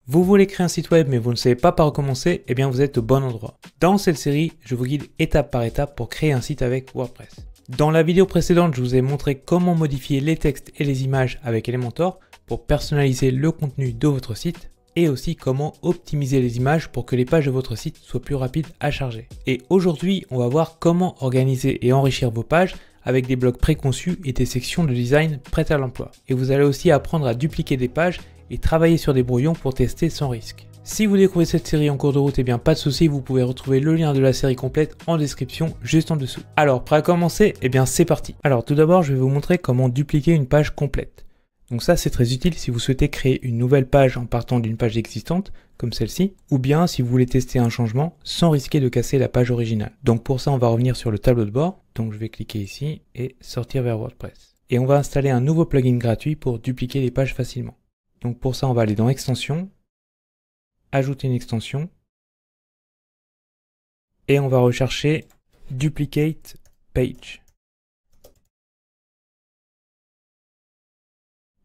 Vous voulez créer un site web mais vous ne savez pas par où commencer? Eh bien vous êtes au bon endroit. Dans cette série, je vous guide étape par étape pour créer un site avec WordPress. Dans la vidéo précédente, je vous ai montré comment modifier les textes et les images avec Elementor pour personnaliser le contenu de votre site et aussi comment optimiser les images pour que les pages de votre site soient plus rapides à charger. Et aujourd'hui, on va voir comment organiser et enrichir vos pages avec des blocs préconçus et des sections de design prêtes à l'emploi. Et vous allez aussi apprendre à dupliquer des pages et travailler sur des brouillons pour tester sans risque. Si vous découvrez cette série en cours de route, eh bien pas de souci, vous pouvez retrouver le lien de la série complète en description juste en dessous. Alors prêt à commencer? Eh bien c'est parti. Alors tout d'abord, je vais vous montrer comment dupliquer une page complète. Donc ça c'est très utile si vous souhaitez créer une nouvelle page en partant d'une page existante, comme celle-ci, ou bien si vous voulez tester un changement sans risquer de casser la page originale. Donc pour ça on va revenir sur le tableau de bord, donc je vais cliquer ici et sortir vers WordPress. Et on va installer un nouveau plugin gratuit pour dupliquer les pages facilement. Donc pour ça on va aller dans extensions, ajouter une extension, et on va rechercher Duplicate Page.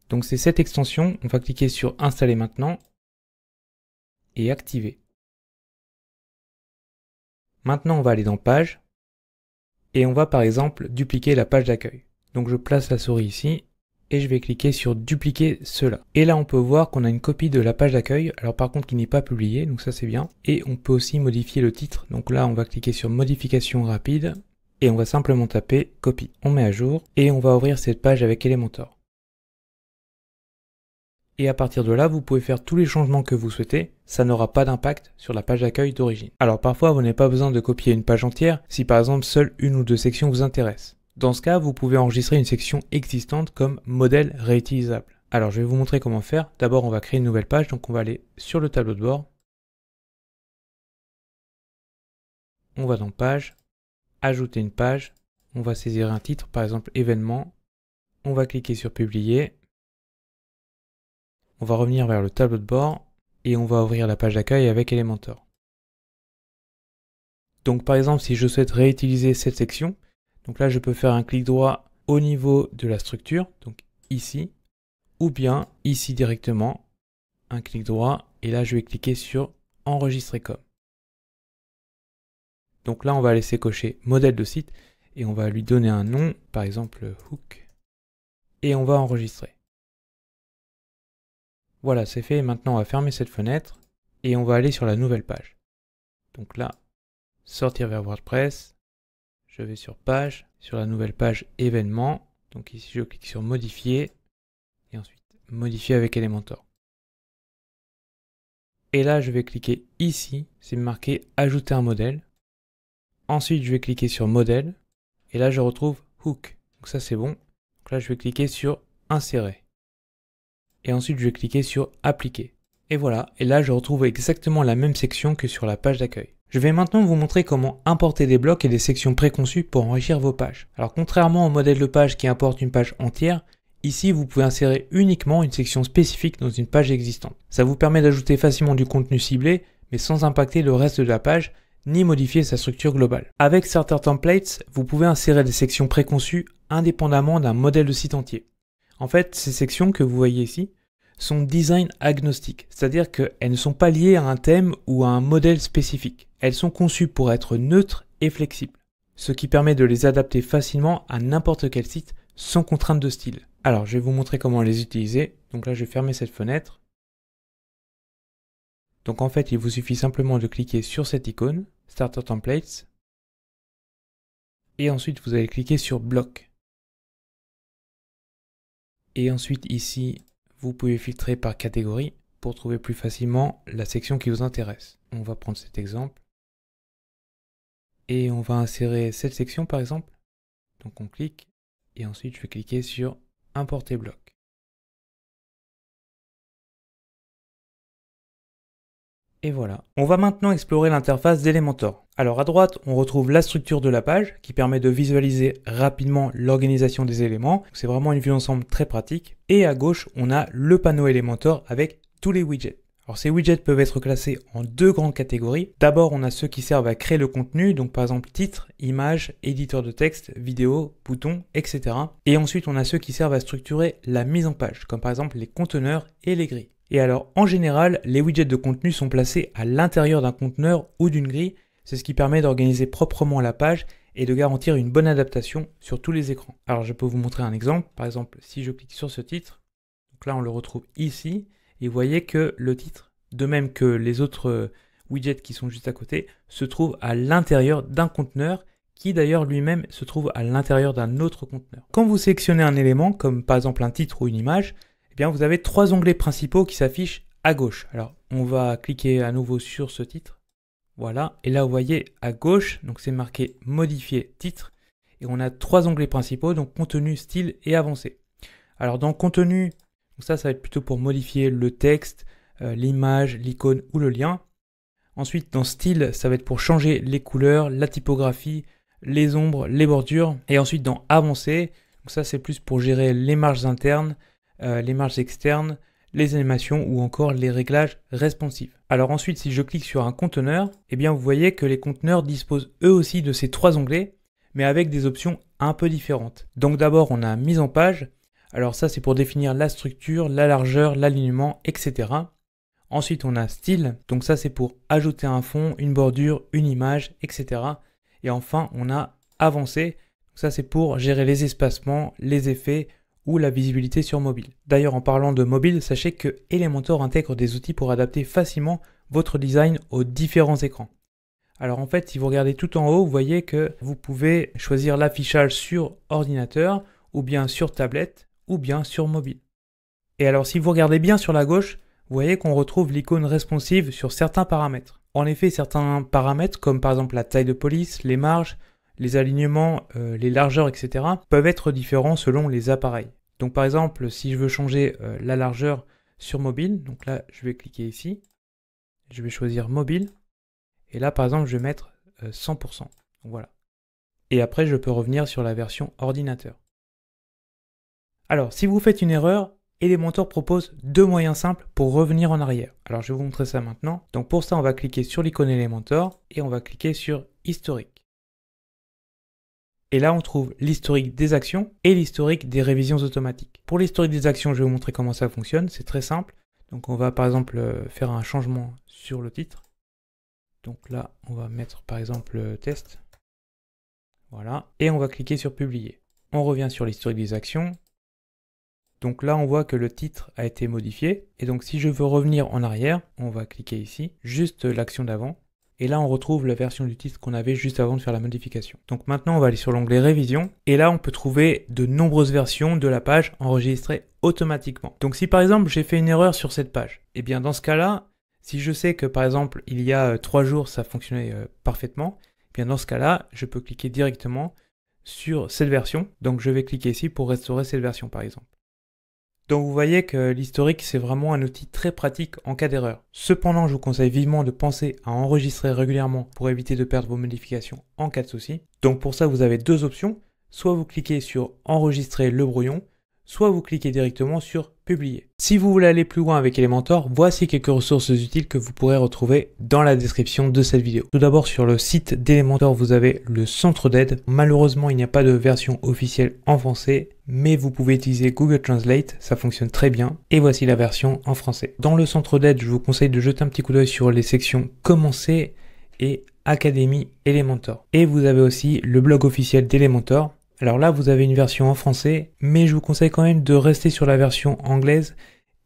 Donc c'est cette extension, on va cliquer sur Installer maintenant et activer. Maintenant on va aller dans Page et on va par exemple dupliquer la page d'accueil. Donc je place la souris ici et je vais cliquer sur Dupliquer cela. Et là on peut voir qu'on a une copie de la page d'accueil, alors par contre qui n'est pas publiée, donc ça c'est bien. Et on peut aussi modifier le titre, donc là on va cliquer sur Modification rapide et on va simplement taper Copie. On met à jour et on va ouvrir cette page avec Elementor. Et à partir de là, vous pouvez faire tous les changements que vous souhaitez, ça n'aura pas d'impact sur la page d'accueil d'origine. Alors parfois, vous n'avez pas besoin de copier une page entière si par exemple seule une ou deux sections vous intéressent. Dans ce cas, vous pouvez enregistrer une section existante comme modèle réutilisable. Alors je vais vous montrer comment faire. D'abord, on va créer une nouvelle page, donc on va aller sur le tableau de bord. On va dans Page, Ajouter une page. On va saisir un titre, par exemple événement. On va cliquer sur Publier. On va revenir vers le tableau de bord et on va ouvrir la page d'accueil avec Elementor. Donc par exemple, si je souhaite réutiliser cette section, donc là je peux faire un clic droit au niveau de la structure, donc ici, ou bien ici directement, un clic droit et là je vais cliquer sur Enregistrer comme. Donc là on va laisser cocher modèle de site et on va lui donner un nom, par exemple hook, et on va enregistrer. Voilà, c'est fait. Maintenant, on va fermer cette fenêtre et on va aller sur la nouvelle page. Donc là, sortir vers WordPress. Je vais sur Page, sur la nouvelle page événement. Donc ici, je clique sur Modifier et ensuite Modifier avec Elementor. Et là, je vais cliquer ici, c'est marqué Ajouter un modèle. Ensuite, je vais cliquer sur Modèle et là, je retrouve Hook. Donc ça, c'est bon. Donc là, je vais cliquer sur Insérer. Et ensuite je vais cliquer sur Appliquer. Et voilà, et là je retrouve exactement la même section que sur la page d'accueil. Je vais maintenant vous montrer comment importer des blocs et des sections préconçues pour enrichir vos pages. Alors contrairement au modèle de page qui importe une page entière, ici vous pouvez insérer uniquement une section spécifique dans une page existante. Ça vous permet d'ajouter facilement du contenu ciblé, mais sans impacter le reste de la page, ni modifier sa structure globale. Avec Starter Templates, vous pouvez insérer des sections préconçues indépendamment d'un modèle de site entier. En fait, ces sections que vous voyez ici sont design agnostiques, c'est-à-dire qu'elles ne sont pas liées à un thème ou à un modèle spécifique. Elles sont conçues pour être neutres et flexibles, ce qui permet de les adapter facilement à n'importe quel site sans contrainte de style. Alors, je vais vous montrer comment les utiliser. Donc là, je vais fermer cette fenêtre. Donc en fait, il vous suffit simplement de cliquer sur cette icône, Starter Templates, et ensuite vous allez cliquer sur Bloc. Et ensuite ici, vous pouvez filtrer par catégorie pour trouver plus facilement la section qui vous intéresse. On va prendre cet exemple. Et on va insérer cette section par exemple. Donc on clique et ensuite je vais cliquer sur Importer bloc. Et voilà. On va maintenant explorer l'interface d'Elementor. Alors à droite, on retrouve la structure de la page qui permet de visualiser rapidement l'organisation des éléments. C'est vraiment une vue d'ensemble très pratique. Et à gauche, on a le panneau Elementor avec tous les widgets. Alors ces widgets peuvent être classés en deux grandes catégories. D'abord, on a ceux qui servent à créer le contenu, donc par exemple titre, image, éditeur de texte, vidéo, bouton, etc. Et ensuite, on a ceux qui servent à structurer la mise en page, comme par exemple les conteneurs et les grilles. Et alors, en général, les widgets de contenu sont placés à l'intérieur d'un conteneur ou d'une grille. C'est ce qui permet d'organiser proprement la page et de garantir une bonne adaptation sur tous les écrans. Alors, je peux vous montrer un exemple. Par exemple, si je clique sur ce titre, donc là, on le retrouve ici. Et vous voyez que le titre, de même que les autres widgets qui sont juste à côté, se trouve à l'intérieur d'un conteneur qui d'ailleurs lui-même se trouve à l'intérieur d'un autre conteneur. Quand vous sélectionnez un élément, comme par exemple un titre ou une image, eh bien vous avez 3 onglets principaux qui s'affichent à gauche. Alors on va cliquer à nouveau sur ce titre. Voilà, et là vous voyez à gauche, donc c'est marqué modifier titre, et on a 3 onglets principaux, donc contenu, style et avancé. Alors dans contenu, donc ça va être plutôt pour modifier le texte, l'image, l'icône ou le lien. Ensuite dans style, ça va être pour changer les couleurs, la typographie, les ombres, les bordures. Et ensuite dans avancé, donc ça c'est plus pour gérer les marges internes, les marges externes, les animations ou encore les réglages responsifs. Alors ensuite si je clique sur un conteneur, eh bien vous voyez que les conteneurs disposent eux aussi de ces 3 onglets, mais avec des options un peu différentes. Donc d'abord on a mise en page, alors ça c'est pour définir la structure, la largeur, l'alignement, etc. Ensuite on a style, donc ça c'est pour ajouter un fond, une bordure, une image, etc. Et enfin on a avancé, donc ça c'est pour gérer les espacements, les effets ou la visibilité sur mobile. D'ailleurs en parlant de mobile, sachez que Elementor intègre des outils pour adapter facilement votre design aux différents écrans. Alors en fait si vous regardez tout en haut, vous voyez que vous pouvez choisir l'affichage sur ordinateur ou bien sur tablette ou bien sur mobile. Et alors si vous regardez bien sur la gauche, vous voyez qu'on retrouve l'icône responsive sur certains paramètres. En effet, certains paramètres, comme par exemple la taille de police, les marges, les alignements, les largeurs, etc., peuvent être différents selon les appareils. Donc par exemple, si je veux changer la largeur sur mobile, donc là, je vais cliquer ici, je vais choisir mobile, et là, par exemple, je vais mettre 100%. Donc, voilà. Et après, je peux revenir sur la version ordinateur. Alors, si vous faites une erreur, Elementor propose 2 moyens simples pour revenir en arrière. Alors je vais vous montrer ça maintenant. Donc pour ça, on va cliquer sur l'icône Elementor et on va cliquer sur historique. Et là, on trouve l'historique des actions et l'historique des révisions automatiques. Pour l'historique des actions, je vais vous montrer comment ça fonctionne. C'est très simple. Donc on va par exemple faire un changement sur le titre. Donc là, on va mettre par exemple test. Voilà. Et on va cliquer sur publier. On revient sur l'historique des actions. Donc là, on voit que le titre a été modifié. Et donc, si je veux revenir en arrière, on va cliquer ici, juste l'action d'avant. Et là, on retrouve la version du titre qu'on avait juste avant de faire la modification. Donc maintenant, on va aller sur l'onglet Révision. Et là, on peut trouver de nombreuses versions de la page enregistrées automatiquement. Donc si par exemple, j'ai fait une erreur sur cette page, et bien dans ce cas-là, si je sais que par exemple, il y a 3 jours, ça fonctionnait parfaitement, et bien dans ce cas-là, je peux cliquer directement sur cette version. Donc je vais cliquer ici pour restaurer cette version par exemple. Donc vous voyez que l'historique c'est vraiment un outil très pratique en cas d'erreur. Cependant, je vous conseille vivement de penser à enregistrer régulièrement pour éviter de perdre vos modifications en cas de souci. Donc pour ça vous avez 2 options, soit vous cliquez sur enregistrer le brouillon, soit vous cliquez directement sur publier. Si vous voulez aller plus loin avec Elementor, voici quelques ressources utiles que vous pourrez retrouver dans la description de cette vidéo. Tout d'abord sur le site d'Elementor vous avez le centre d'aide. Malheureusement il n'y a pas de version officielle en français, mais vous pouvez utiliser Google Translate, ça fonctionne très bien. Et voici la version en français. Dans le centre d'aide, je vous conseille de jeter un petit coup d'œil sur les sections Commencer et Académie Elementor. Et vous avez aussi le blog officiel d'Elementor. Alors là, vous avez une version en français, mais je vous conseille quand même de rester sur la version anglaise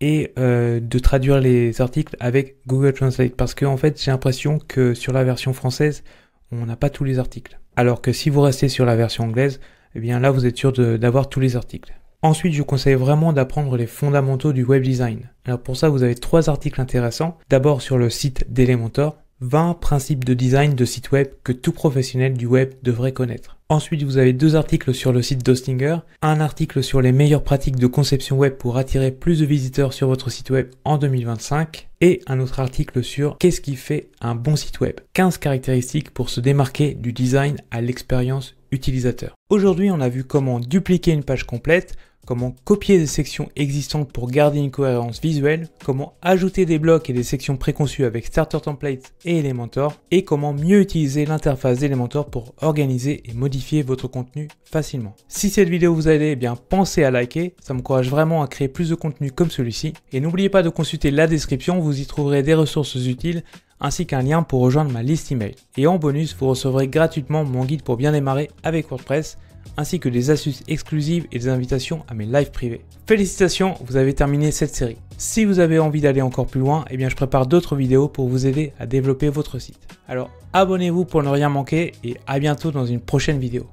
et de traduire les articles avec Google Translate. Parce que en fait, j'ai l'impression que sur la version française, on n'a pas tous les articles. Alors que si vous restez sur la version anglaise, eh bien là, vous êtes sûr d'avoir tous les articles. Ensuite, je vous conseille vraiment d'apprendre les fondamentaux du web design. Alors pour ça, vous avez 3 articles intéressants. D'abord sur le site d'Elementor, 20 principes de design de site web que tout professionnel du web devrait connaître. Ensuite, vous avez 2 articles sur le site d'Hostinger, un article sur les meilleures pratiques de conception web pour attirer plus de visiteurs sur votre site web en 2025 et un autre article sur qu'est-ce qui fait un bon site web. 15 caractéristiques pour se démarquer du design à l'expérience utilisateur. Aujourd'hui, on a vu comment dupliquer une page complète, comment copier des sections existantes pour garder une cohérence visuelle, comment ajouter des blocs et des sections préconçues avec Starter Templates et Elementor, et comment mieux utiliser l'interface d'Elementor pour organiser et modifier votre contenu facilement. Si cette vidéo vous a aidé, pensez à liker, ça m'encourage vraiment à créer plus de contenu comme celui-ci. Et n'oubliez pas de consulter la description, vous y trouverez des ressources utiles ainsi qu'un lien pour rejoindre ma liste email. Et en bonus, vous recevrez gratuitement mon guide pour bien démarrer avec WordPress, ainsi que des astuces exclusives et des invitations à mes lives privés. Félicitations, vous avez terminé cette série. Si vous avez envie d'aller encore plus loin, je prépare d'autres vidéos pour vous aider à développer votre site. Alors abonnez-vous pour ne rien manquer et à bientôt dans une prochaine vidéo.